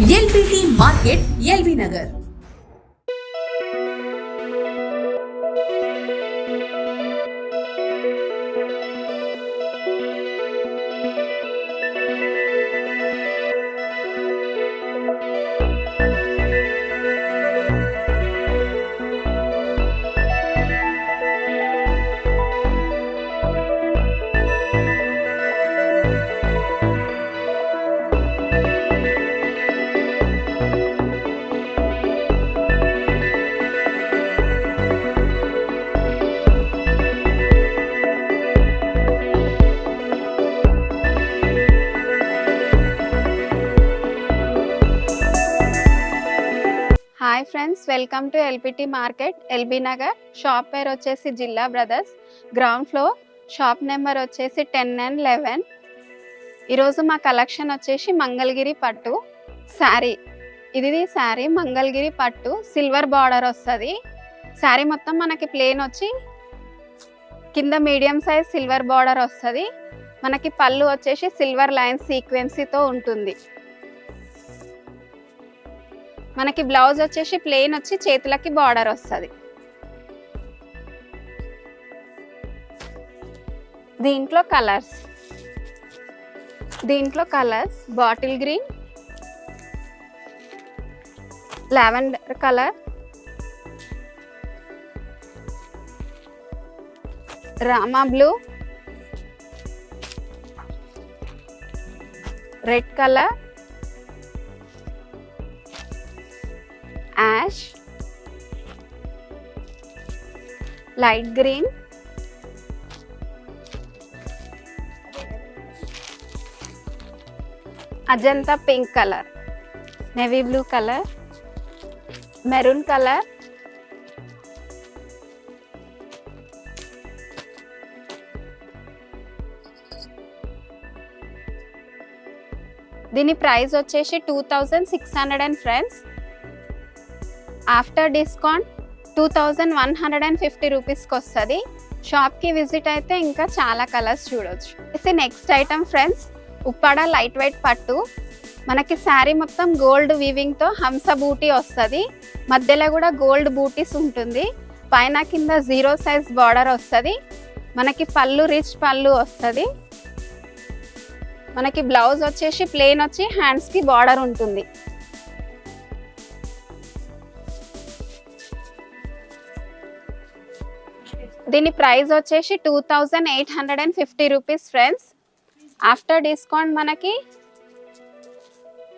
LBT market, LB Nagar. Hi friends, welcome to LPT market, LB Nagar. Shop పేరు వచ్చేసి జిల్లా brothers, ground floor. Shop number వచ్చేసి 10 and 11. ఈరోజు మా కలెక్షన్ వచ్చేసి మంగళగిరి పట్టు శారీ. ఇది శారీ మంగళగిరి పట్టు, సిల్వర్ బార్డర్ వస్తుంది. శారీ మొత్తం మనకి ప్లేన్ వచ్చి కింద మీడియం సైజ్ సిల్వర్ బార్డర్ వస్తుంది. మనకి పళ్ళు వచ్చేసి సిల్వర్ లైన్ సీక్వెన్సీతో ఉంటుంది. మనకి బ్లౌజ్ వచ్చేసి ప్లెయిన్ వచ్చి చేతులకి బార్డర్ వస్తుంది. దీంట్లో colours bottle green, lavender colour, Rama blue, red colour, ash, light green, Ajanta pink colour, navy blue colour, maroon colour, దీని ప్రైస్ వచ్చేసి 2600 ఫ్రెండ్స్. ఆఫ్టర్ డిస్కౌంట్ 2150 రూపీస్కి వస్తుంది. షాప్కి విజిట్ అయితే ఇంకా చాలా కలర్స్ చూడవచ్చు. Next item friends, Uppada light weight పట్టు. మనకి శారీ మొత్తం గోల్డ్ వీవింగ్తో హంస బూటీ వస్తుంది. మధ్యలో కూడా గోల్డ్ బూటీస్ ఉంటుంది. పైన కింద 0 సైజ్ బార్డర్ వస్తుంది. మనకి పళ్ళు రిచ్ పళ్ళు వస్తుంది. మనకి బ్లౌజ్ వచ్చేసి ప్లెయిన్ వచ్చి హ్యాండ్స్కి బార్డర్ ఉంటుంది. దీని ప్రైస్ వచ్చేసి 2850 రూపీస్ ఫ్రెండ్స్. ఆఫ్టర్ డిస్కౌంట్ మనకి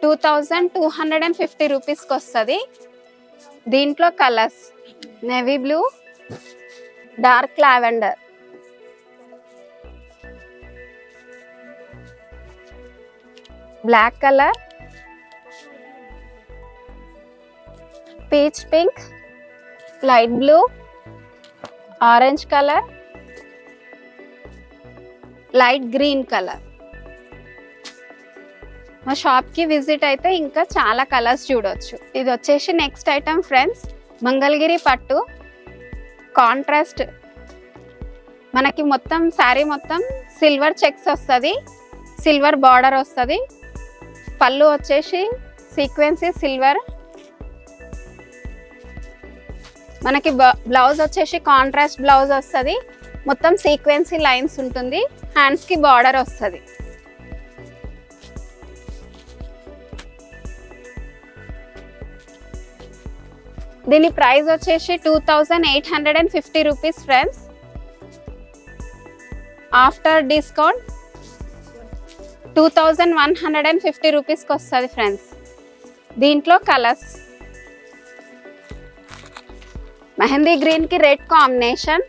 2250 రూపీస్కి వస్తుంది. దీంట్లో colours navy blue, dark lavender, black colour, peach pink, light blue, orange colour, light green colour. మా షాప్కి విజిట్ అయితే ఇంకా చాలా కలర్స్ చూడవచ్చు. ఇది వచ్చేసి నెక్స్ట్ ఐటమ్ ఫ్రెండ్స్, మంగళగిరి పట్టు కాంట్రాస్ట్. మనకి మొత్తం శారీ మొత్తం సిల్వర్ చెక్స్ వస్తుంది, సిల్వర్ బార్డర్ వస్తుంది. పళ్ళు వచ్చేసి సీక్వెన్సీ సిల్వర్. మనకి బ్లౌజ్ వచ్చేసి కాంట్రాస్ట్ బ్లౌజ్ వస్తుంది. మొత్తం సీక్వెన్సీ లైన్స్ ఉంటుంది. హ్యాండ్స్కి బార్డర్ వస్తుంది. దీని ప్రైస్ వచ్చేసి 2850 రూపీస్ ఫ్రెండ్స్. ఆఫ్టర్ డిస్కౌంట్ 2150 రూపీస్కి వస్తుంది ఫ్రెండ్స్. దీంట్లో కలర్స్ మెహందీ గ్రీన్ కి రెడ్ కాంబినేషన్,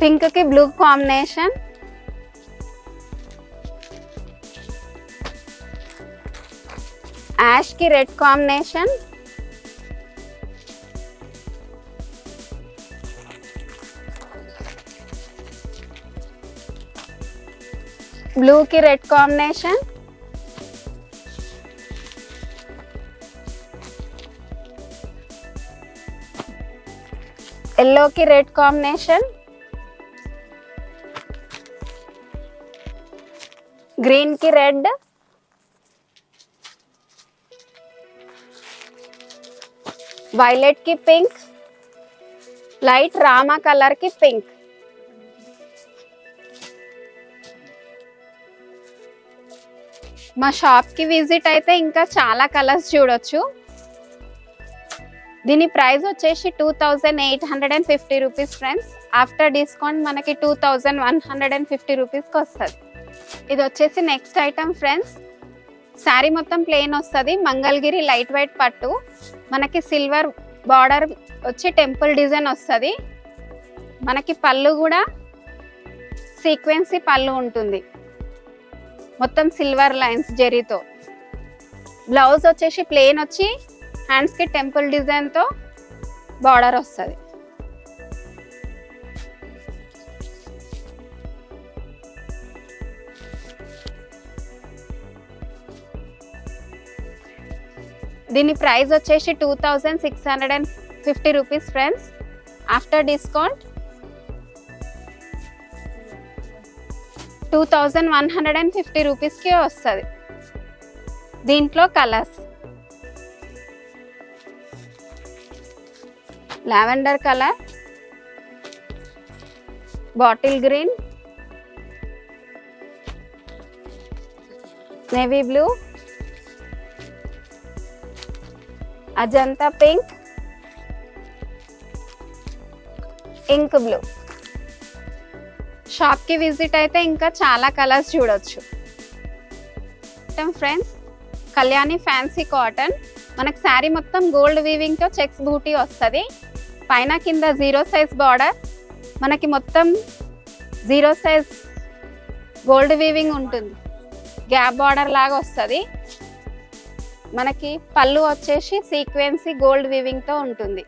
పింక్ కి బ్లూ కాంబినేషన్, యాష్ కి రెడ్ కాంబినేషన్, బ్లూ కి రెడ్ కాంబినేషన్, ఎల్లో కి రెడ్ కాంబినేషన్, గ్రీన్ కి రెడ్, వైలెట్ కి పింక్, లైట్ రామా కలర్ కి పింక్. మా షాప్ కి విజిట్ అయితే ఇంకా చాలా కలర్స్ చూడొచ్చు. దీని ప్రైస్ వచ్చేసి 2850 రూపీస్ ఫ్రెండ్స్. ఆఫ్టర్ డిస్కౌంట్ మనకి 2150 రూపీస్కి వస్తుంది. ఇది వచ్చేసి నెక్స్ట్ ఐటమ్ ఫ్రెండ్స్. శారీ మొత్తం ప్లెయిన్ వస్తుంది, మంగళగిరి లైట్ వెయిట్ పట్టు. మనకి సిల్వర్ బార్డర్ వచ్చి టెంపుల్ డిజైన్ వస్తుంది. మనకి పళ్ళు కూడా సీక్వెన్సీ పళ్ళు ఉంటుంది, మొత్తం సిల్వర్ లైన్స్ జరీతో. బ్లౌజ్ వచ్చేసి ప్లెయిన్ వచ్చి హ్యాండ్స్కి టెంపుల్ డిజైన్తో బార్డర్ వస్తుంది. దీని ప్రైస్ వచ్చేసి 2650 రూపీస్ ఫ్రెండ్స్. ఆఫ్టర్ డిస్కౌంట్ 2150 రూపీస్కి వస్తుంది. దీంట్లో colours lavender colour, bottle green, navy blue, Ajanta pink, ink blue. షాప్కి విజిట్ అయితే ఇంకా చాలా కలర్స్ చూడొచ్చు. Friends, Kalyani fancy cotton. మనకు శారీ మొత్తం గోల్డ్ వీవింగ్తో చెక్స్ బూటీ వస్తుంది. పైన కింద 0 సైజ్ బార్డర్, మనకి మొత్తం 0 సైజ్ గోల్డ్ వీవింగ్ ఉంటుంది. గ్యాప్ బార్డర్ లాగా వస్తుంది. మనకి పళ్ళు వచ్చేసి సీక్వెన్సీ గోల్డ్ వీవింగ్తో ఉంటుంది.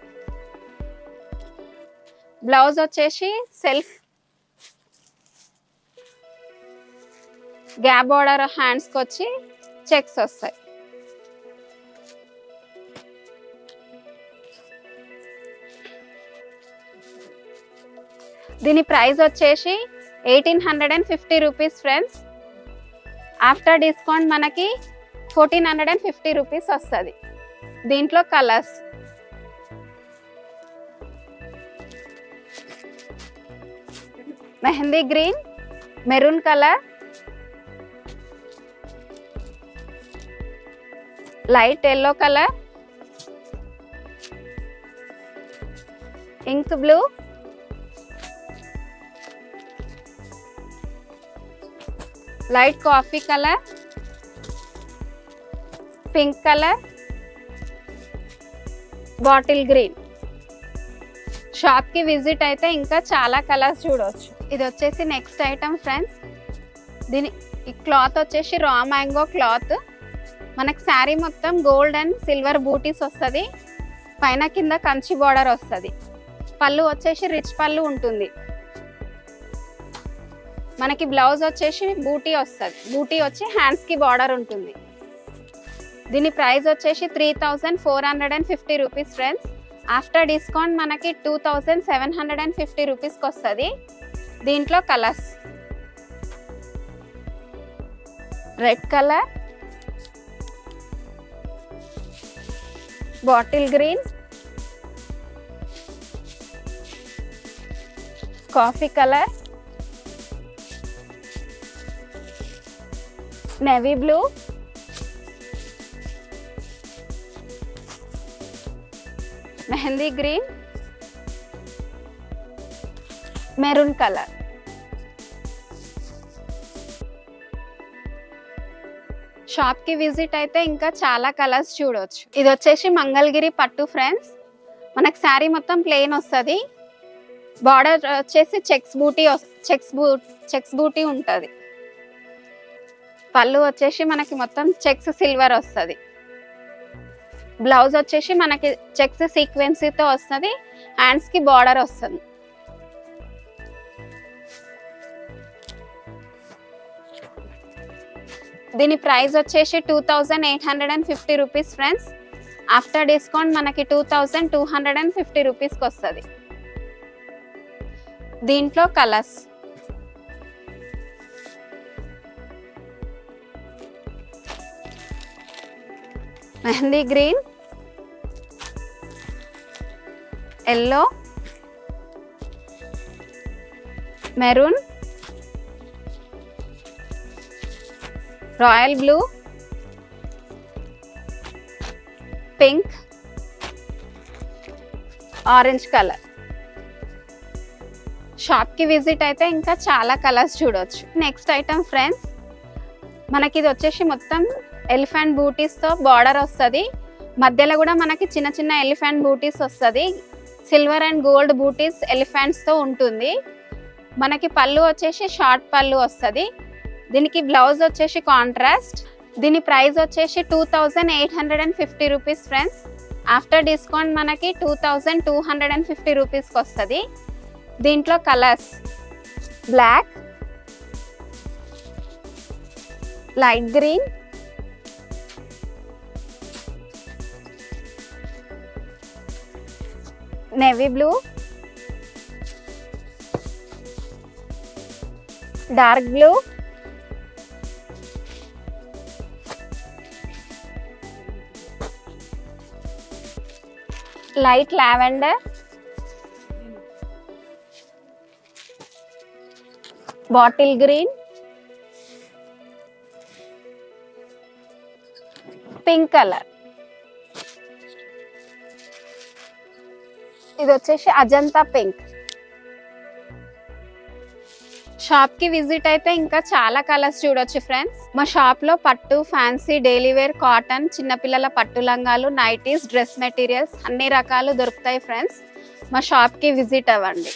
బ్లౌజ్ వచ్చేసి సెల్ఫ్ గ్యాప్ బార్డర్, హ్యాండ్స్కి వచ్చి చెక్స్ వస్తాయి. దీని ప్రైస్ వచ్చేసి 1850 రూపీస్ ఫ్రెండ్స్. ఆఫ్టర్ డిస్కౌంట్ మనకి 1450 రూపీస్ వస్తుంది. దీంట్లో colours mehndi green, maroon colour, light yellow colour, ink blue, light coffee colour, pink colour, bottle green. షాప్కి విజిట్ అయితే ఇంకా చాలా కలర్స్ చూడవచ్చు. ఇది వచ్చేసి నెక్స్ట్ ఐటమ్ ఫ్రెండ్స్. ఈ క్లాత్ వచ్చేసి రా మ్యాంగో క్లాత్. మనకు శారీ మొత్తం గోల్డ్ అండ్ సిల్వర్ బూటీస్ వస్తుంది. పైన కింద కంచి బార్డర్ వస్తుంది. పళ్ళు వచ్చేసి రిచ్ పళ్ళు ఉంటుంది. మనకి బ్లౌజ్ వచ్చేసి బూటీ వస్తుంది. బూటీ వచ్చి హ్యాండ్స్కి బార్డర్ ఉంటుంది. దీని ప్రైస్ వచ్చేసి 3450 రూపీస్ ఫ్రెండ్స్. ఆఫ్టర్ డిస్కౌంట్ మనకి 2750 రూపీస్కి వస్తుంది. దీంట్లో colours red colour, bottle green, coffee colour, navy blue, mehndi green, maroon colour. షాప్కి విజిట్ అయితే ఇంకా చాలా కలర్స్ చూడవచ్చు. ఇది వచ్చేసి మంగళగిరి పట్టు ఫ్రెండ్స్. మనకు శారీ మొత్తం ప్లెయిన్ వస్తుంది. బార్డర్ వచ్చేసి చెక్స్ బూటీ ఉంటుంది. పళ్ళు వచ్చేసి మనకి మొత్తం చెక్స్ సిల్వర్ వస్తుంది. బ్లౌజ్ వచ్చేసి మనకి చెక్స్ సీక్వెన్సీతో వస్తుంది. హ్యాండ్స్కి బార్డర్ వస్తుంది. దీని ప్రైస్ వచ్చేసి 2850 రూపీస్ ఫ్రెండ్స్. ఆఫ్టర్ డిస్కౌంట్ మనకి 2250 రూపీస్కి వస్తుంది. దీంట్లో colours mehndi green, yellow, maroon, royal blue, pink, orange colour. షాప్కి విజిట్ అయితే ఇంకా చాలా కలర్స్ చూడవచ్చు. నెక్స్ట్ ఐటమ్ ఫ్రెండ్స్, మనకి ఇది వచ్చేసి మొత్తం ఎలిఫెంట్ బూటీస్తో బార్డర్ వస్తుంది. మధ్యలో కూడా మనకి చిన్న చిన్న ఎలిఫెంట్ బూటీస్ వస్తుంది. సిల్వర్ అండ్ గోల్డ్ బూటీస్ ఎలిఫెంట్స్తో ఉంటుంది. మనకి పళ్ళు వచ్చేసి షార్ట్ పళ్ళు వస్తుంది. దీనికి బ్లౌజ్ వచ్చేసి కాంట్రాస్ట్. దీని ప్రైస్ వచ్చేసి 2850 రూపీస్ ఫ్రెండ్స్. ఆఫ్టర్ డిస్కౌంట్ మనకి 2250 రూపీస్కి వస్తుంది. దీంట్లో colours black, light green, navy blue, dark blue, light lavender, bottle green, pink colour. ఇది వచ్చేసి అజంతా పింక్. షాప్కి విజిట్ అయితే ఇంకా చాలా కలర్స్ చూడొచ్చు ఫ్రెండ్స్. మా షాప్లో పట్టు, ఫ్యాన్సీ, డైలీ వేర్, కాటన్, చిన్నపిల్లల పట్టు లంగాలు, నైటీస్, డ్రెస్ మెటీరియల్స్ అన్ని రకాలు దొరుకుతాయి ఫ్రెండ్స్. మా షాప్కి విజిట్ అవ్వండి.